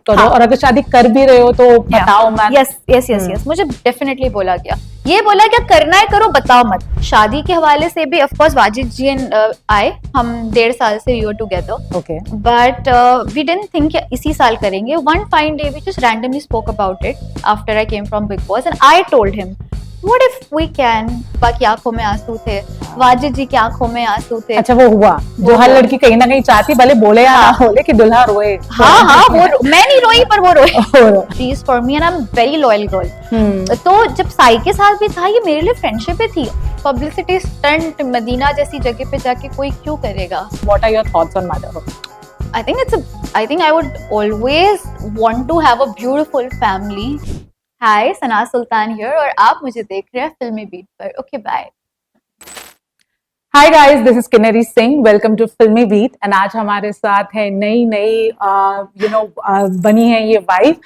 करो, हाँ. और अगर शादी कर भी रहे हो तो बताओ मत. यस मुझे डेफिनेटली बोला गया, ये बोला क्या करना है करो, बताओ मत. शादी के हवाले से भी ऑफ कोर्स वाजिद जी आए, हम 1.5 साल से we were together, okay, but we didn't think इसी साल करेंगे. One fine day we just randomly spoke about it after I came from Bigg Boss and I told him what if we can. बाकी आंखों में आंसू थे, वाजिद जी की आंखों में आंसू थे. अच्छा, वो हुआ जो हर लड़की कहीं ना कहीं चाहती, भले बोले या ना बोले कि दुल्हा रोए. हाँ वो मैं नहीं रोई पर वो रोए. She is for me and I am very loyal girl. तो जब साई के साथ भी था, ये मेरे लिए फ्रेंडशिप ही थी. पब्लिसिटी स्टंट मदीना जैसी जगह पे जाके कोई क्यों करेगा. What are your thoughts on motherhood? I think I would always want to have a beautiful family. Hi, Sana Sultan here और आप मुझे देख रहे हैं फिल्मी बीट पर. Okay bye. Hi guys, this is Kinnari Singh, welcome to Filmy Beat. And आज हमारे साथ है नई बनी है ये वाइफ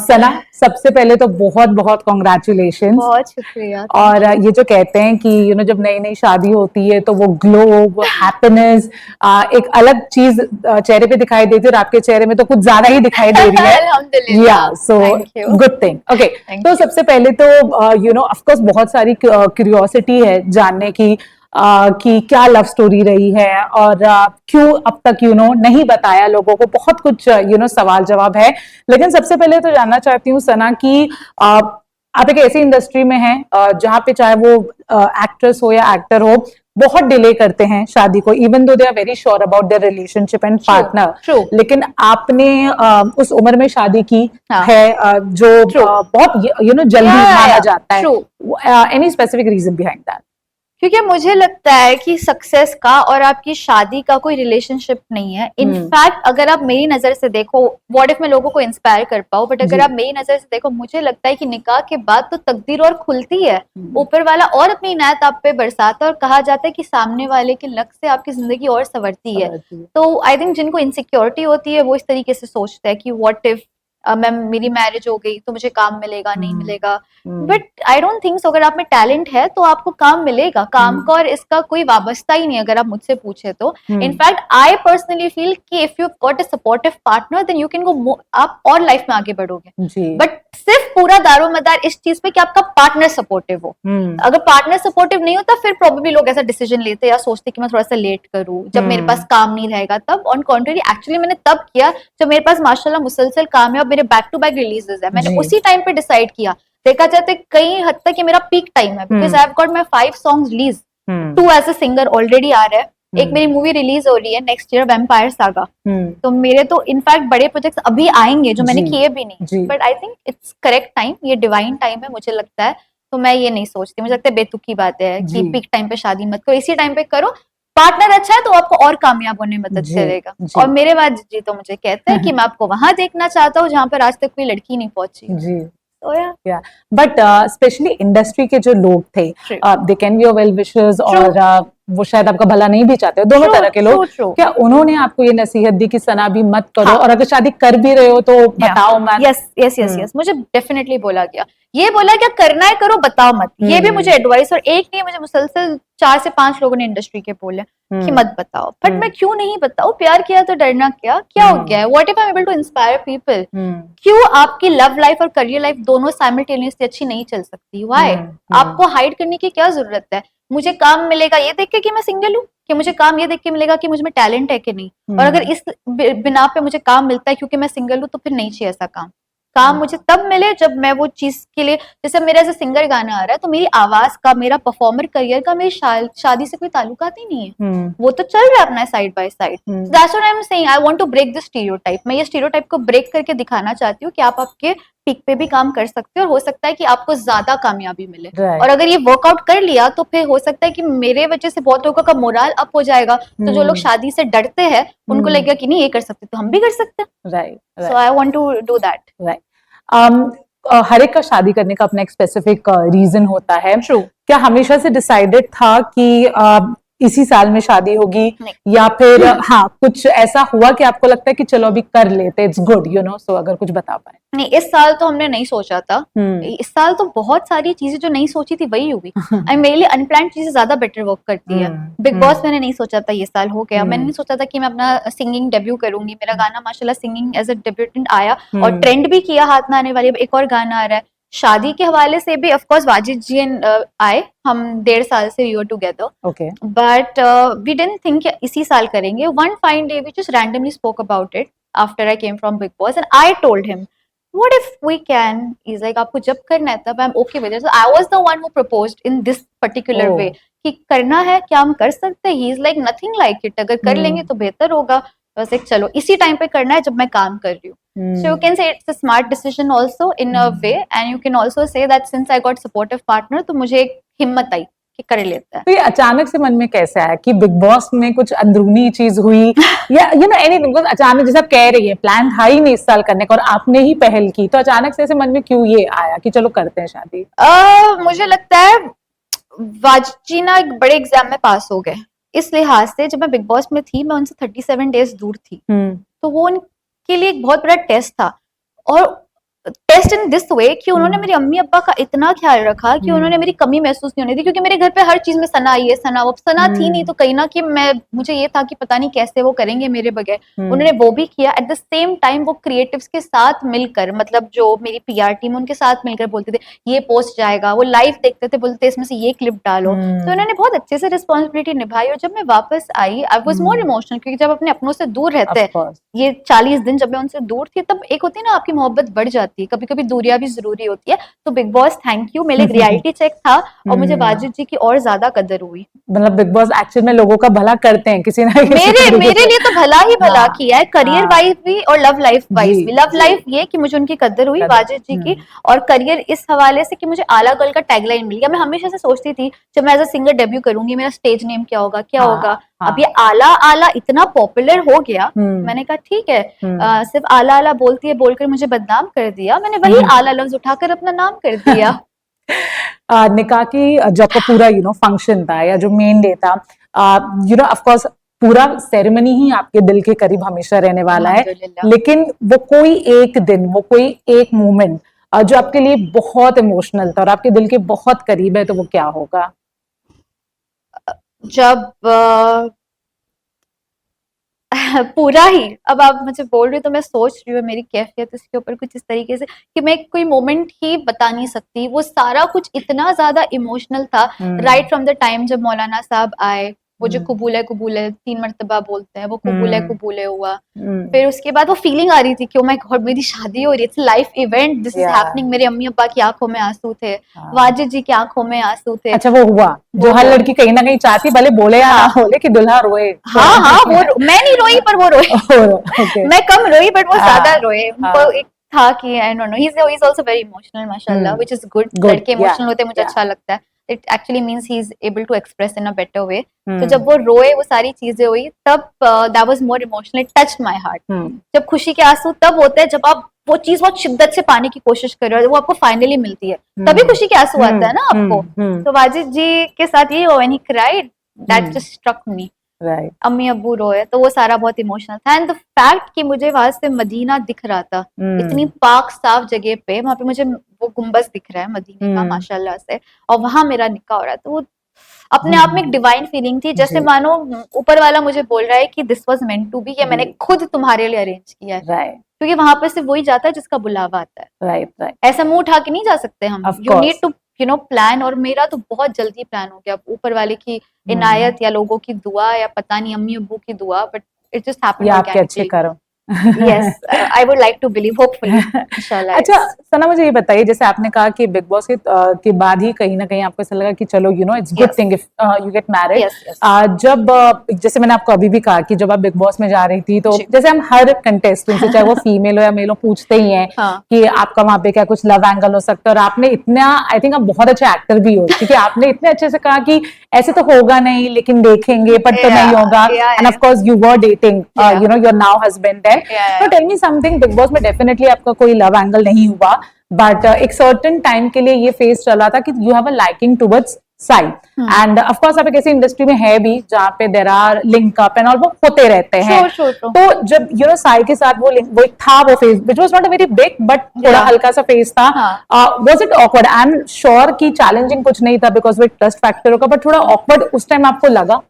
सना. सबसे पहले तो बहुत बहुत कॉन्ग्रेचुलेशंस. बहुत शुक्रिया. और ये जो कहते हैं कि जब नई नई शादी होती है तो वो ग्लो, वो हैप्पीनेस, एक अलग चीज चेहरे पे दिखाई देती है, और आपके चेहरे में तो कुछ ज्यादा ही दिखाई दे रही है. अल्हम्दुलिल्लाह. So good thing. ओके, तो सबसे पहले तो ऑफ कोर्स बहुत सारी क्यूरियोसिटी है जानने की कि क्या लव स्टोरी रही है, और क्यों अब तक नहीं बताया लोगों को. बहुत कुछ सवाल जवाब है. लेकिन सबसे पहले तो जानना चाहती हूँ सना कि आप एक ऐसी इंडस्ट्री में हैं जहाँ पे चाहे वो एक्ट्रेस हो या एक्टर हो, बहुत डिले करते हैं शादी को, even though they are very sure about their relationship and partner. लेकिन आपने उस उम्र में शादी की है जो बहुत जल्दी माना जाता है. Any specific reason behind that? क्योंकि मुझे लगता है कि सक्सेस का और आपकी शादी का कोई रिलेशनशिप नहीं है. इनफैक्ट अगर आप मेरी नजर से देखो, व्हाट इफ मैं लोगों को इंस्पायर कर पाऊं, बट अगर आप मेरी नजर से देखो, मुझे लगता है कि निकाह के बाद तो तकदीर और खुलती है. ऊपर वाला और अपनी इनायत आप पे बरसाता, और कहा जाता है कि सामने वाले के लक से आपकी जिंदगी और संवरती है. तो आई थिंक जिनको इनसिक्योरिटी होती है वो इस तरीके से सोचते हैं कि व्हाट इफ मेरी मैरिज हो गई तो मुझे काम मिलेगा नहीं मिलेगा. But I don't think so. अगर आप में टैलेंट है तो आपको काम मिलेगा. काम का और इसका कोई वाबस्ता ही नहीं अगर आप मुझसे पूछे तो. इनफैक्ट आई पर्सनली फील कि if you got a supportive partner then you can go, आप और लाइफ में आगे बढ़ोगे. बट सिर्फ पूरा दारोमदार इस चीज पे कि आपका पार्टनर सपोर्टिव हो. अगर पार्टनर सपोर्टिव नहीं होता फिर प्रोबेबली लोग ऐसा डिसीजन लेते या सोचते कि मैं थोड़ा सा लेट करूं जब मेरे पास काम नहीं रहेगा तब. ऑन कॉन्ट्ररी एक्चुअली मैंने तब किया जब मेरे पास माशाल्लाह मुसलसल काम है और मेरे बैक टू बैक रिलीजेस है. मैंने उसी टाइम पे डिसाइड किया. देखा जाता है कई हद तक ये मेरा पीक टाइम है, because I have got my 5 songs release, 2 as a singer already आ रहा है. एक मेरी मूवी रिलीज हो रही है नेक्स्ट ईयर, वैम्पायर सागा. तो मेरे तो इनफैक्ट बड़े प्रोजेक्ट्स अभी आएंगे जो मैंने किए भी नहीं. But I think it's correct time, ये डिवाइन टाइम है मुझे लगता है. तो मैं ये नहीं सोचती, मुझे लगता है बेतुकी बात है कि पीक टाइम पे शादी मत करो, इसी टाइम पे करो. पार्टनर अच्छा है तो आपको और कामयाब होने में मदद करेगा. और मेरे बाद जी तो मुझे कहते हैं कि मैं आपको वहां देखना चाहता हूँ जहाँ पर आज तक कोई लड़की नहीं पहुंची. बट स्पेशली इंडस्ट्री के जो लोग थे, they can be your well wishers, और वो शायद आपका भला नहीं भी चाहते, दोनों तरह के लोग. क्या उन्होंने आपको ये नसीहत दी कि सना भी मत करो, और अगर शादी कर भी रहे हो तो बताओ मत? यस मुझे डेफिनेटली बोला गया, ये बोला क्या करना है करो, बताओ मत. ये भी मुझे एडवाइस, और एक नहीं मुझे मुसलसल 4 से 5 लोगों ने इंडस्ट्री के बोले कि मत बताओ. बट मैं क्यों नहीं बताऊं? प्यार किया तो डरना क्या हो गया है? What if I am able to inspire people? क्यों आपकी लव लाइफ और करियर लाइफ दोनों साइमल्टेनियसली अच्छी नहीं चल सकती? व्हाई? आपको हाइड करने की क्या जरूरत है? मुझे काम मिलेगा ये देख के कि मैं सिंगल हूँ, कि मुझे काम ये देख के मिलेगा कि मुझ में टैलेंट है कि नहीं. और अगर इस बिना पे मुझे काम मिलता है क्योंकि मैं सिंगल हूँ तो फिर नहीं चाहिए ऐसा काम. काम मुझे तब मिले जब मैं वो चीज के लिए, जैसे मेरा ऐसे सिंगर गाना आ रहा है तो मेरी आवाज का, मेरा परफॉर्मर करियर का मेरी शादी से कोई ताल्लुकात ही नहीं है. वो तो चल रहा है अपना side by side. That's what I am saying. I want to break the stereotype. मैं ये स्टीरियोटाइप को ब्रेक करके दिखाना चाहती हूँ कि आप आपके पीक पे भी काम कर सकते हो, और हो सकता है कि आपको ज्यादा कामयाबी मिले. और अगर ये वर्कआउट कर लिया तो फिर हो सकता है कि मेरे वजह से बहुत लोगों का मोरल अप हो जाएगा. तो जो लोग शादी से डरते हैं उनको लगेगा कि नहीं ये कर सकते तो हम भी कर सकते हैं. Right. So I want to do that. Right. हर एक का शादी करने का अपना एक स्पेसिफिक रीजन होता है. True. क्या हमेशा से डिसाइडेड था कि इसी साल में शादी होगी, नहीं। या फिर हाँ कुछ ऐसा हुआ कि आपको लगता है कि चलो अभी कर लेते, इट्स गुड यू नो, सो अगर कुछ बता पाए। नहीं, इस साल तो हमने नहीं सोचा था। इस साल तो बहुत सारी चीजें जो नहीं सोची थी वही हुई। आई मेरे लिए अनप्लान्ड चीजें ज्यादा बेटर वर्क करती है। बिग बॉस मैंने नहीं सोचा था, ये साल हो गया। मैंने नहीं सोचा था कि मैं अपना सिंगिंग डेब्यू करूंगी। मेरा गाना माशाल्लाह सिंगिंग एज अ डेब्यूटेंट आया और ट्रेंड भी किया। हाथ में आने वाली अब एक और गाना आ रहा है। शादी के हवाले से भी ऑफ कोर्स वाजिद जी आए, हम 1.5 साल से we were together, okay, but we didn't think इसी साल करेंगे। One fine day we just randomly spoke about it after I came from Bigg Boss and I told him what if we can, he's like आपको जब करना है तब, I'm okay with it. So I was the one who proposed in this particular way कि करना है क्या हम कर सकते हैं. He's like nothing like it, अगर कर लेंगे तो बेहतर होगा. बस एक चलो इसी टाइम पे करना है जब मैं काम कर रही हूँ. So you can say it's a smart decision also in a way, and you can also say that since I got supportive partner तो मुझे एक हिम्मत आई कि कर लेता है. तो ये अचानक से मन में कैसे आया कि बिग बॉस में कुछ अंदरूनी चीज हुई या यू नो एनीथिंग, बिकॉज़ अचानक जैसे आप कह रही है प्लान था ही नहीं इस साल करने का और आपने ही पहल की, तो अचानक से ऐसे मन में क्यों ये आया कि चलो करते हैं शादी? मुझे लगता है वाजी ना एक बड़े एग्जाम में पास हो गए. इस लिहाज से जब मैं बिग बॉस में थी मैं उनसे 37 डेज दूर थी, तो वो उनके लिए एक बहुत बड़ा टेस्ट था. और टेस्ट इन दिस वे कि उन्होंने मेरी अम्मी अब्बा का इतना ख्याल रखा कि उन्होंने मेरी कमी महसूस नहीं होने दी, क्योंकि मेरे घर पे हर चीज में सना आई है, सना वो सना थी नहीं, तो कहीं ना कि मुझे ये था कि पता नहीं कैसे वो करेंगे मेरे बगैर. उन्होंने वो भी किया. एट द सेम टाइम वो क्रिएटिव्स के साथ मिलकर, मतलब जो मेरी पीआर टीम उनके साथ मिलकर बोलते थे ये पोस्ट जाएगा, वो लाइव देखते थे, बोलते थे इसमें से ये क्लिप डालो. तो उन्होंने बहुत अच्छे से रिस्पॉन्सिबिलिटी निभाई. और जब मैं वापस आई आई वॉज मोर इमोशनल, क्योंकि जब अपने अपनों से दूर रहते हैं, ये 40 दिन जब मैं उनसे दूर थी, तब एक होती है ना आपकी मोहब्बत बढ़ जाती है. कभी कभी दूरियां भी जरूरी होती है. तो बिग बॉस थैंक यू, मेरे रियलिटी चेक था और मुझे वाजिद जी की और ज्यादा कदर हुई. मतलब बिग बॉस एक्चुअल में लोगों का भला करते हैं किसी ना किसी मेरे लिए तो भला ही भला किया है, करियर वाइज भी और लव लाइफ वाइज भी. लव लाइफ ये कि मुझे उनकी कदर हुई वाजिद जी की, और करियर इस हवाले से कि मुझे आला गर्ल का टैगलाइन मिल गया. मैं हमेशा से सोचती थी जब मैं एज अ सिंगर डेब्यू करूंगी मेरा स्टेज नेम क्या होगा क्या होगा. अब ये आला आला इतना पॉपुलर हो गया, मैंने कहा ठीक है, सिर्फ आला आला बोलती है बोलकर मुझे बदनाम कर दिया. मैंने वही आला लफ्ज उठाकर अपना नाम कर दिया. निकाह की जो आपका पूरा यू नो फंक्शन था या जो मेन डे था, यू नो ऑफ कोर्स पूरा सेरेमनी ही आपके दिल के करीब हमेशा रहने वाला है, लेकिन वो कोई एक दिन, वो कोई एक मोमेंट जो आपके लिए बहुत इमोशनल था और आपके दिल के बहुत करीब है, तो वो क्या होगा? जब पूरा ही, अब आप मुझे बोल रहे हो तो मैं सोच रही हूँ मेरी कैफियत इसके ऊपर कुछ इस तरीके से कि मैं कोई मोमेंट ही बता नहीं सकती. वो सारा कुछ इतना ज्यादा इमोशनल था. राइट फ्रॉम द टाइम जब मौलाना साहब आए, वो जो कबूल है 3 मरतबा बोलते हैं, वो कबूल है हुआ. फिर उसके बाद वो फीलिंग आ रही थी कि ओ माय गॉड मेरी शादी हो रही है, it's life event, this is happening. मेरे अम्मी अब्बा की आंखों में आंसू थे, वाजिद जी की आंखों में आंसू थे. अच्छा, वो हुआ जो हर लड़की कहीं ना कहीं चाहती, भले बोले या ना बोले कि दुल्हा रोए. हाँ वो मैं नहीं रोई पर वो रोए. मैं कम रोई बट वो ज्यादा रोए. उनको एक था कि I don't know, he is also very emotional माशाल्लाह, व्हिच इज गुड. लड़के इमोशनल होते हैं, मुझे अच्छा लगता है. It actually means he is able to express in a better way. तो जब वो रोए, वो सारी चीजें हुई, तब that was more emotional. It touched my heart. जब खुशी के आंसू तब होते हैं जब आप वो चीज बहुत शिद्दत से पाने की कोशिश कर रहे हो, वो आपको फाइनली मिलती है, तभी खुशी के आंसू आता है ना आपको. तो वाजिद जी के साथ ये हुआ, when he cried, that just struck me. Right. अम्मी अब्बू रोए, तो वो सारा बहुत इमोशनल था. एंड द फैक्ट कि मुझे वहां से मदीना दिख रहा था, इतनी पाक साफ जगह पे, वहां पे मुझे वो गुम्बज दिख रहा है मदीने का माशाल्लाह से, और वहां मेरा निकाह हो रहा है, तो वो अपने आप में एक डिवाइन फीलिंग थी, जैसे मानो ऊपर वाला मुझे बोल रहा है कि this was meant to be, ये मैंने खुद तुम्हारे लिए अरेंज किया है. क्योंकि वहां पे सिर्फ वही जाता है जिसका बुलावा आता है. राइट. ऐसा मुंह उठा के नहीं जा सकते हम. You need to you know plan. और मेरा तो बहुत जल्दी प्लान हो गया, ऊपर वाले की इनायत या लोगों की दुआ या पता नहीं अम्मी अब्बू की दुआ, बट इट जस्ट हैपेंड. आपके अच्छे करो. Yes, I would like to believe, hopefully, inshallah. अच्छा सना, मुझे ये बताइए, जैसे आपने कहा कि बिग बॉस के बाद ही कहीं ना कहीं आपको ऐसा लगा कि चलो you know it's good thing if you get married. जब जैसे मैंने आपको अभी भी कहा कि जब आप बिग बॉस में जा रही थी, तो जैसे हम हर कंटेस्टेंट से, चाहे वो फीमेल हो या मेल हो, पूछते ही हैं कि आपका वहां पे क्या कुछ लव एंगल हो सकता है. और आपने इतना, आई थिंक आप बहुत अच्छे एक्टर भी हो, क्योंकि आपने इतने अच्छे से कहा कि ऐसे तो होगा नहीं लेकिन देखेंगे, पर तो नहीं होगा. And of course you were dating you know your now husband. तो tell me something, Bigg Boss में डेफिनेटली आपका कोई लव एंगल नहीं हुआ, बट एक सर्टेन टाइम के लिए ये फेस चला था कि you have a liking towards Sai, and of course आप एक ऐसी इंडस्ट्री में है भी जहाँ पे there are link up and all, वो होते रहते हैं। Sure. तो जब साई के साथ वो link- वो एक था वो phase which was not a very big but थोड़ा हल्का सा फेज था, was it awkward? I am sure कि चैलेंजिंग कुछ नहीं था बिकॉज वो एक ट्रस्ट फैक्टर होगा, बट थोड़ा ऑकवर्ड उस टाइम आपको लगा?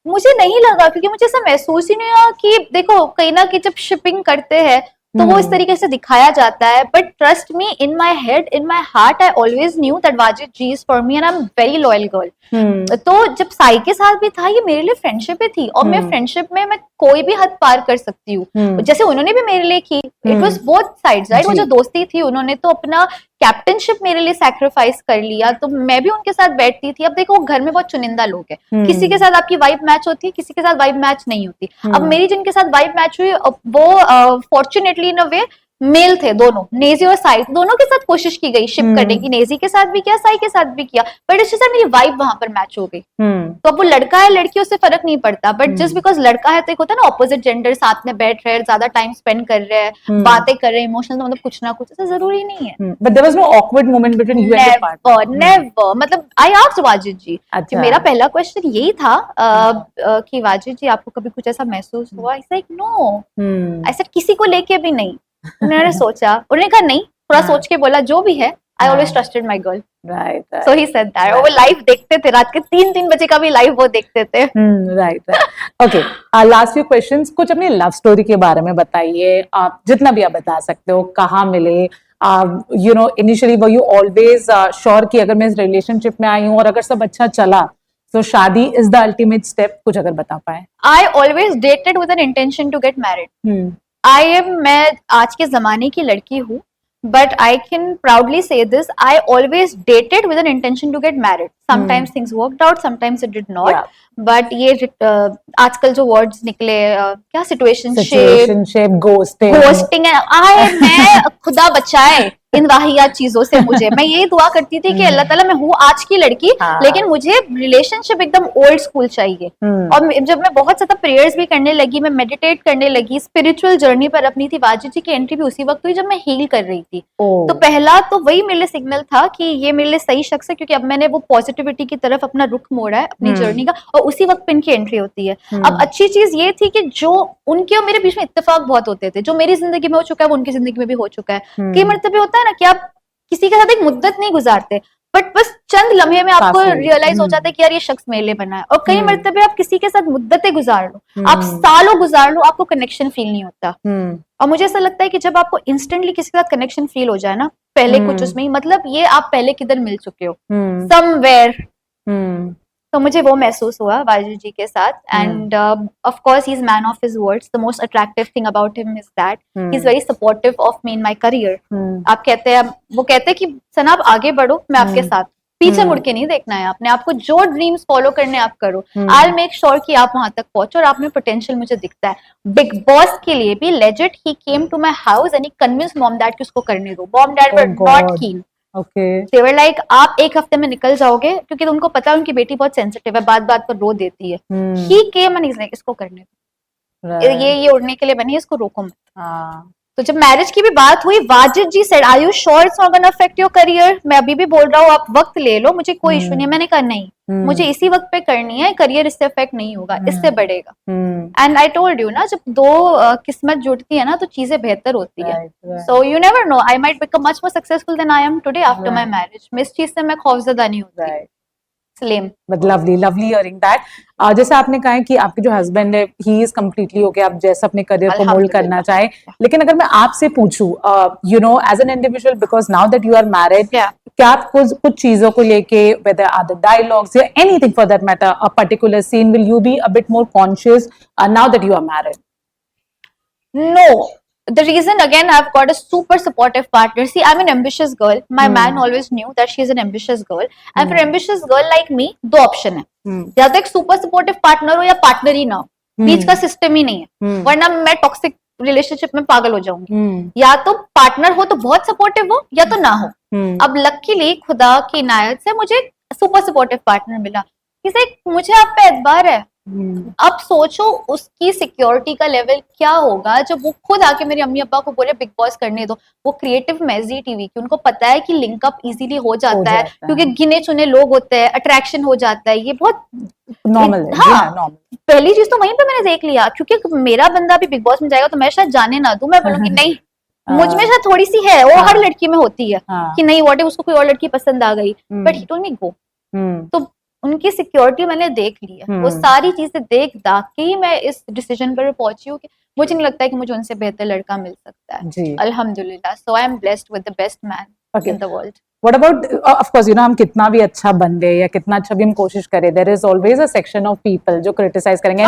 मुझे नहीं लगा, क्योंकि मुझे ऐसा महसूस ही नहीं हुआ कि देखो कहीं ना कहीं जब शिपिंग करते हैं तो वो इस तरीके से दिखाया जाता है, but trust me, in my head, in my heart, I always knew that Wajid ji is for me and I am very loyal girl. तो जब साई के साथ भी था, ये मेरे लिए फ्रेंडशिप ही थी, और मैं फ्रेंडशिप में मैं कोई भी हद पार कर सकती हूँ, जैसे उन्होंने भी मेरे लिए की। It was both sides, right? वो जो दोस्ती थी, उन्होंने तो अपना कैप्टनशिप मेरे लिए सैक्रिफाइस कर लिया, तो मैं भी उनके साथ बैठती थी। अब देखो घर में बहुत चुनिंदा लोग हैं, किसी के साथ आपकी वाइब मैच होती है, किसी के साथ वाइब मैच नहीं होती। अब मेरी जिनके साथ वाइब मैच हुई वो फॉर्चुनेटली इन अ वे मेल थे दोनों, नेजी और साई, दोनों के साथ कोशिश की गई शिप करने की, नेजी के साथ भी किया, साई के साथ भी किया, बट इसके साथ मेरी वाइब वहां पर मैच हो गई। तो अब वो लड़का है लड़की, उससे फर्क नहीं पड़ता, बट जस्ट बिकॉज लड़का है तो एक होता है ना ऑपोजिट जेंडर साथ में बैठ रहे हैं, ज्यादा टाइम स्पेंड कर रहे हैं, बातें कर रहे हैं, इमोशनल, मतलब कुछ ना कुछ, ऐसा जरूरी नहीं है। But there was no awkward moment between you and your partner? Never. मतलब आई आस्क्ड वाजिद जी, कि मेरा पहला क्वेश्चन यही था कि वाजिद जी आपको कभी कुछ ऐसा महसूस हुआ? I said no, I said किसी को लेके भी नहीं। उन्होंने सोचा, उन्होंने कहा नहीं, थोड़ा सोच के बोला जो भी है, I always trusted my girl, right. So he said that. वो लाइव देखते थे, रात के 3-3 बजे का भी लाइव वो देखते थे। Right. Okay, last few questions, कुछ अपनी लव स्टोरी के बारे में बताइए, आप जितना भी आप बता सकते हो, कहाँ मिले, initially were you always sure कि अगर मैं इस रिलेशनशिप में आई हूँ और अगर सब अच्छा चला तो शादी इज द अल्टीमेट स्टेप, कुछ अगर बता पाए? I always dated with an intention to get married. मैं आज के जमाने की लड़की हूँ, but I can proudly say this, I always dated with an intention to get married. Sometimes things worked out, sometimes it did not. Yeah. But ये आजकल जो वर्ड्स निकले, क्या सिचुएशनशिप, घोस्टिंग है, मैं खुदा बचाए इन वाहियात चीजों से मुझे। मैं यही दुआ करती थी कि अल्लाह ताला, मैं हूँ आज की लड़की, लेकिन मुझे रिलेशनशिप एकदम ओल्ड स्कूल चाहिए। और जब मैं बहुत ज्यादा प्रेयर्स भी करने लगी, मैं मेडिटेट करने लगी, स्पिरिचुअल जर्नी पर अपनी थी, वाजिद जी की एंट्री भी उसी वक्त हुई जब मैं हील कर रही थी। तो पहला तो वही मेरे लिए सिग्नल था कि ये मेरे लिए सही शख्स है, क्योंकि अब मैंने वो पॉजिटिविटी की तरफ अपना रुख मोड़ा है अपनी जर्नी का, और उसी वक्त पे इनकी एंट्री होती है। अब अच्छी चीज ये थी कि जो उनके और मेरे बीच में इत्तेफाक बहुत होते थे, जो मेरी जिंदगी में हो चुका है वो उनकी जिंदगी में भी हो चुका है। कई मरतबे होता है ना कि आप किसी के साथ एक मुद्दत नहीं गुजारते, बट बस चंद लम्हे में आपको रियलाइज हो जाता है कि यार ये शख्स मेरे लिए बना है। और कई मरतबे आप किसी के साथ मुद्दतें गुजार लो, आप सालों गुजार लो, आपको कनेक्शन फील नहीं होता। और मुझे ऐसा लगता है कि जब आपको इंस्टेंटली किसी के साथ कनेक्शन फील हो जाए ना, पहले कुछ उसमें ही, मतलब ये आप पहले किधर मिल चुके हो, समवेयर। तो मुझे वो महसूस हुआ वाजिद जी के साथ, and of course he is man of his words. The most attractive thing about him is that he is very supportive of me in my career. आप कहते हैं, वो कहते हैं कि सना आप आगे बढ़ो, मैं आपके साथ, पीछे मुड़ के नहीं देखना है आपने, आपको जो ड्रीम्स फॉलो करने आप करो, आई विल मेक श्योर कि आप वहां तक पहुंचो, और आप में पोटेंशियल मुझे दिखता है। बिग बॉस के लिए भी legit he came to my house and he convinced mom dad कि उसको करने दो। Mom dad were not keen. They were like, आप एक हफ्ते में निकल जाओगे, क्योंकि उनको पता है उनकी बेटी बहुत सेंसिटिव है, बात बात पर रो देती है। He came and he's like, इसको करने दो, ये उड़ने के लिए बनी है, इसको रोको मत। तो जब मैरिज की भी बात हुई, Wajid ji said, are you sure it's not gonna affect your career? मैं अभी भी बोल रहा हूँ आप वक्त ले लो, मुझे कोई इशू नहीं है। मैंने कहा नहीं, मुझे इसी वक्त पे करनी है, करियर इससे अफेक्ट नहीं होगा, इससे बढ़ेगा। एंड आई टोल्ड यू ना, जब दो किस्मत जुड़ती है ना तो चीजें बेहतर होती है। So you never know, I might become much more successful than I am today after my marriage. मैं इस चीज से मैं खौफजदा नहीं होती। Lovely hearing that. जैसे आपने कहा है कि आपके जो हस्बैंड है, ही इज कम्प्लीटली ओके, आप जैसा अपने करियर को मोल्ड करना चाहे। लेकिन अगर मैं आपसे पूछूं, as an individual, because now that you are married, क्या आप कुछ चीजों को लेके, वेदर आर द डायलॉग्स या anything for that matter, a particular scene, will you be a bit more conscious now that you are married? No. The reason, again, I've got a super supportive partner. See, I'm an ambitious girl. My man always knew that she's an ambitious girl. And for ambitious girl like me, दो option है, या तो एक super supportive partner हो या partner ही ना हो, बीच का सिस्टम ही नहीं है, वरना मैं टॉक्सिक रिलेशनशिप में पागल हो जाऊंगी। या तो पार्टनर हो तो बहुत सपोर्टिव हो, या तो ना हो। अब लकीली खुदा की इनायत से मुझे सुपर सपोर्टिव पार्टनर मिला। मुझे आप पे एतबार है, अब सोचो उसकी सिक्योरिटी का लेवल क्या होगा जब वो खुद आके मेरे अम्मी अब्बा को बोले बिग बॉस करने दो। वो क्रिएटिव मैजी टीवी की, उनको पता है कि लिंकअप इजीली हो जाता है क्योंकि गिने चुने लोग होते हैं, अट्रैक्शन हो जाता है, ये बहुत नॉर्मल है। हाँ, नॉर्मल। पहली चीज तो वहीं पे मैंने देख लिया, क्योंकि मेरा बंदा भी बिग बॉस में जाएगा तो मैं शायद जाने ना दूं, मैं बोलूंगी नहीं मुझ में शायद थोड़ी सी है, वो हर लड़की में होती है कि नहीं व्हाट इफ उसको कोई और लड़की पसंद आ गई, बट ही टोल्ड मी गो। तो उनकी सिक्योरिटी मैंने देख ली है, वो सारी चीजें देख दाख के ही मैं इस डिसीजन पर पहुंची हूँ कि मुझे नहीं लगता है कि मुझे उनसे बेहतर लड़का मिल सकता है, अल्हम्दुलिल्लाह। So I am blessed with the best man in the world. What about, of course, हम कितना भी अच्छा बन ले या कितना अच्छा भी हम कोशिश करें, there is always a section of people जो criticize करेंगे।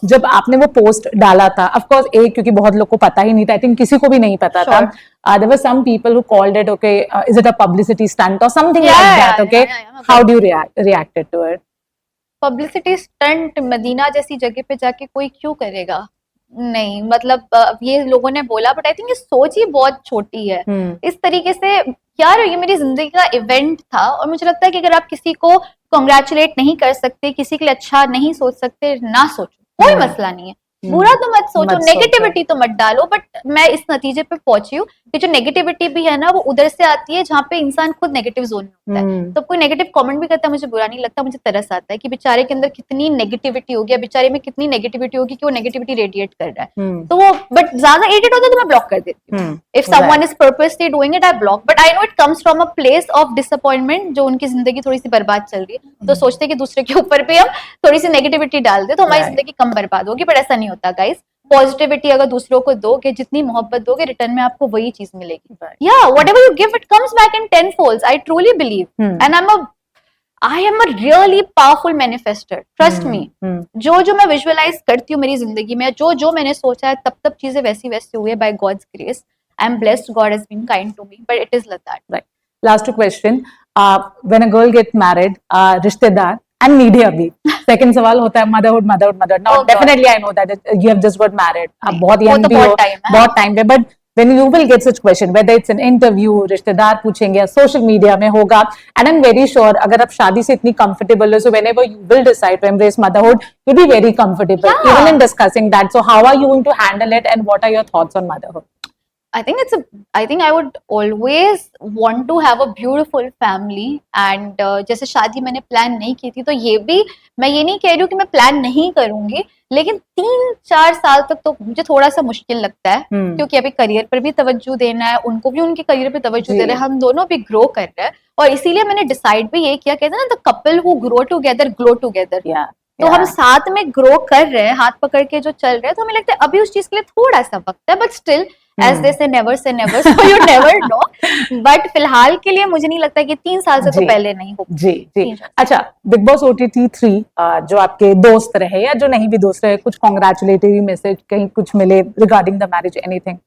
जब आपने वो पोस्ट डाला था, of course, क्योंकि बहुत लोग को पता ही नहीं था, I think किसी को भी नहीं पता था, there were some people who called it, okay, is it a publicity stunt or something like that, okay? How do you reacted to it? Publicity stunt Medina जैसी जगह पे जाके कोई क्यों करेगा? नहीं, मतलब ये लोगों ने बोला, बट आई थिंक ये सोच ही बहुत छोटी है। इस तरीके से यार ये मेरी जिंदगी का इवेंट था और मुझे लगता है कि अगर आप किसी को कॉन्ग्रेचुलेट नहीं कर सकते, किसी के लिए अच्छा नहीं सोच सकते, ना सोचो, कोई मसला नहीं है। बुरा तो मत सोचो, नेगेटिविटी तो मत डालो। बट मैं इस नतीजे पे पहुंची हूँ कि जो नेगेटिविटी भी है ना वो उधर से आती है जहाँ पे इंसान खुद नेगेटिव जोन में होता है। तो कोई नेगेटिव कमेंट भी करता है मुझे बुरा नहीं लगता, मुझे तरस आता है कि बेचारे के अंदर कितनी नेगेटिविटी होगी, या बेचारे में कितनी नेगेटिविटी होगी कि वो नेगेटिविटी रेडिएट कर रहा है। तो वो बट ज्यादा इरिटेट होता है तो मैं ब्लॉक कर देती हूँ। If someone is purposely doing it I block, but I know it comes from a place of disappointment, जो उनकी जिंदगी थोड़ी सी बर्बाद चल रही है, तो सोचते हैं कि दूसरे के ऊपर भी हम थोड़ी सी नेगेटिविटी डाल दे तो हमारी जिंदगी कम बर्बाद होगी, बट ऐसा नहीं होता गाइस। पॉजिटिविटी अगर दूसरों को दोगे, जितनी मोहब्बत दोगे, रिटर्न में आपको वही चीज मिलेगी। या whatever you give it comes back in 10 folds, I truly believe, and I am a really powerful manifester, trust me. जो मैं विजुअलाइज करती हूँ मेरी जिंदगी में, जो मैंने सोचा है, तब चीजें वैसी हुई है by God's grace. I am blessed, God has been kind to me, but it is like that. Right, last question, when a girl get married, रिश्तेदार and media भी, second सवाल होता है motherhood। Now definitely I know that you have just got married, आप बहुत young भी हो, बहुत टाइम पे, but when you will get such question, whether it's an interview, रिश्तेदार पूछेंगे, social media में होगा, and I'm very sure अगर आप शादी से इतनी comfortable हो, so whenever you will decide to embrace motherhood, you'll be very comfortable even in discussing that. So how are you going to handle it, and what are your thoughts on motherhood? I think I would always want to have a beautiful family, and जैसे शादी मैंने plan नहीं की थी, तो ये भी मैं ये नहीं कह रही हूँ कि मैं प्लान नहीं करूंगी, लेकिन 3-4 साल तक तो मुझे थोड़ा सा मुश्किल लगता है, क्योंकि अभी करियर पर भी तवज्जो देना है, उनको भी उनके करियर पे तवज्जो देना है, हम दोनों भी ग्रो कर रहे हैं, और इसीलिए मैंने डिसाइड भी ये किया, कहते हैं ना the couple who grow together glow together. तो हम साथ में ग्रो कर रहे हैं, हाथ पकड़ के जो चल रहे हैं, तो हमें लगता है अभी उस चीज के लिए थोड़ा सा वक्त है, but still as they say never, so you never know. But फिलहाल के लिए मुझे नहीं लगता कि 3 साल से तो पहले नहीं हो। जी। अच्छा, बिग बॉस OTT 3 जो आपके दोस्त रहे या जो नहीं भी दोस्त रहे, कुछ कॉन्ग्रेचुलेटरी मैसेज कहीं कुछ मिले रिगार्डिंग द मैरिज, एनीथिंग?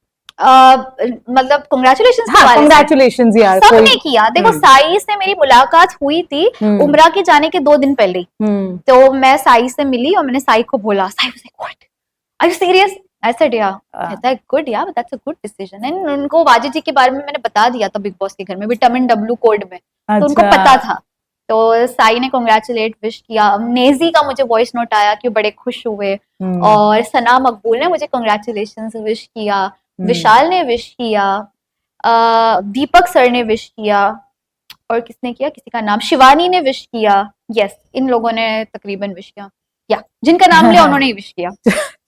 मतलब कांग्रेचुलेशंस यार, सबने किया। देखो साई से मेरी मुलाकात हुई थी उम्रा के जाने के 2 दिन पहले, तो मैं साई से मिली और मैंने साई को बोला, Sai was like what are you serious? I said yeah. कहता है good, yeah, but that's a good decision. And उनको वाजिद जी के बारे में मैंने बता दिया था बिग बॉस के घर में, विटामिन W कोड में, तो उनको पता था। तो साई ने कांग्रेचुलेट विश किया, नेजी का मुझे वॉइस नोट आया कि बड़े खुश हुए, और सना मकबूल ने मुझे कांग्रेचुलेशंस विश किया, विशाल ने विश किया, दीपक सर ने विश किया, और किसने किया, किसी का नाम शिवानी ने विश किया। यस, इन लोगों ने तकरीबन विश किया, या जिनका नाम लिया उन्होंने ही विश किया।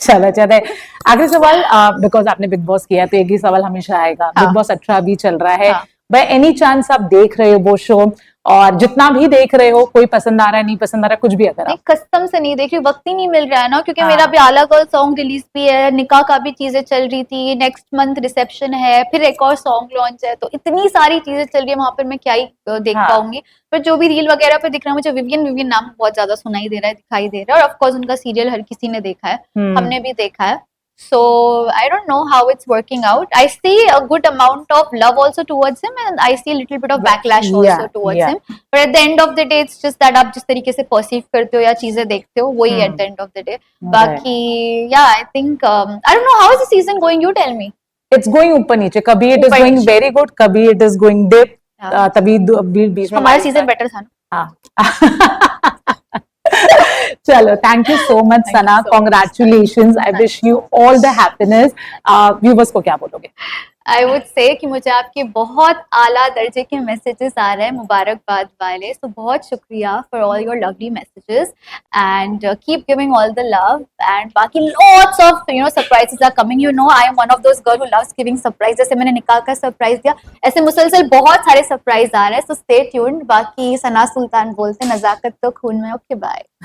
चलो आखिरी सवाल, बिकॉज आपने बिग बॉस किया तो एक ही सवाल हमेशा आएगा। बिग बॉस 18 भी चल रहा है, बाय एनी चांस आप देख रहे हो वो शो, और जितना भी देख रहे हो कोई पसंद आ रहा है, नहीं पसंद आ रहा है, कुछ भी? अगर आप कसम से नहीं देख रही, वक्त ही नहीं मिल रहा है ना, क्योंकि मेरा भी आला गर्ल सॉन्ग रिलीज भी है, निकाह का भी चीजें चल रही थी, नेक्स्ट मंथ रिसेप्शन है, फिर एक और सॉन्ग लॉन्च है, तो इतनी सारी चीजें चल रही है, वहां पर मैं क्या ही देख पाऊंगी। पर जो भी रील वगैरह पे दिख रहा है, मुझे विवियन नाम बहुत ज्यादा सुनाई दे रहा है, दिखाई दे रहा है, और ऑफकोर्स उनका सीरियल हर किसी ने देखा है, हमने भी देखा है। So I don't know how it's working out. I see a good amount of love also towards him, and I see a little bit of backlash also towards him. But at the end of the day, it's just that आप जिस तरीके से perceive करते हो या चीजें देखते हो, वही at the end of the day. बाकी yeah, I think I don't know how is the season going. You tell me. It's going ऊपर नीचे, कभी it is going very good, कभी it is going dip, तभी बीच में हमारा season better था ना। चलो, thank you so much Thank you Sana, so much. Congratulation, I wish you all the happiness. Viewers को क्या बोलोगे? आई वुड से कि मुझे आपके बहुत आला दर्जे के मैसेजेस आ रहे हैं मुबारकबाद वाले, सो बहुत शुक्रिया for all your lovely messages and keep giving all the love and बाकी lots of surprises are coming. I am one of those girl who loves giving surprise. जैसे मैंने निकाह का सरप्राइज दिया, ऐसे मुसलसल बहुत सारे सरप्राइज आ रहे हैं, सो स्टे ट्यून्ड। बाकी सना सुल्तान बोलते नजाकत तो खून में। Okay, bye.